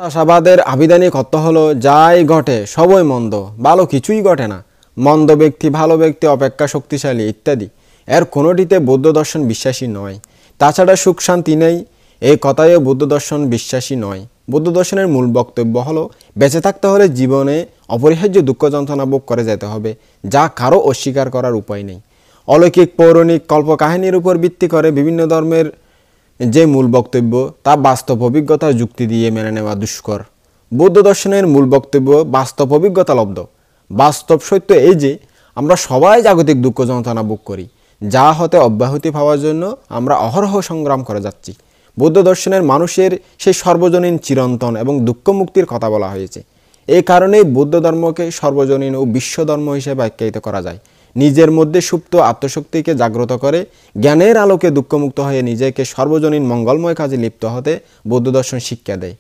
আশাবাদের আবিধানিক অর্থ হলো যাই ঘটে সবই মন্দ, ভালো কিছুই ঘটে না, মন্দ ব্যক্তি ভালো ব্যক্তি অপেক্ষা শক্তিশালী ইত্যাদি। এর কোনোটিতে বৌদ্ধ দর্শন বিশ্বাসী নয়। তাছাড়া সুখ শান্তি নেই, এই কথায়ও বৌদ্ধ দর্শন বিশ্বাসী নয়। বৌদ্ধ দর্শনের মূল বক্তব্য হলো বেঁচে থাকতে হলে জীবনে অপরিহার্য দুঃখ যন্ত্রণা ভোগ করে যেতে হবে, যা কারো অস্বীকার করার উপায় নেই। অলৌকিক পৌরাণিক কল্পকাহিনীর উপর ভিত্তি করে বিভিন্ন ধর্মের যে মূল বক্তব্য তা বাস্তব অভিজ্ঞতার যুক্তি দিয়ে মেনে নেওয়া দুষ্কর। বৌদ্ধ দর্শনের মূল বক্তব্য বাস্তব অভিজ্ঞতা লব্ধ। বাস্তব সত্য এই যে আমরা সবাই জাগতিক দুঃখ যন্ত্রণা ভোগ করি, যা হতে অব্যাহতি পাওয়ার জন্য আমরা অহরহ সংগ্রাম করে যাচ্ছি। বৌদ্ধ দর্শনের মানুষের সেই সর্বজনীন চিরন্তন এবং দুঃখ মুক্তির কথা বলা হয়েছে। এই কারণেই বৌদ্ধ ধর্মকে সর্বজনীন ও বিশ্বধর্ম হিসেবে আখ্যায়িত করা যায়। নিজের মধ্যে সুপ্ত আত্মশক্তিকে জাগ্রত করে জ্ঞানের আলোকে দুঃখমুক্ত হয়ে নিজেকে সর্বজনীন মঙ্গলময় কাজে লিপ্ত হতে বৌদ্ধ দর্শন শিক্ষা দেয়।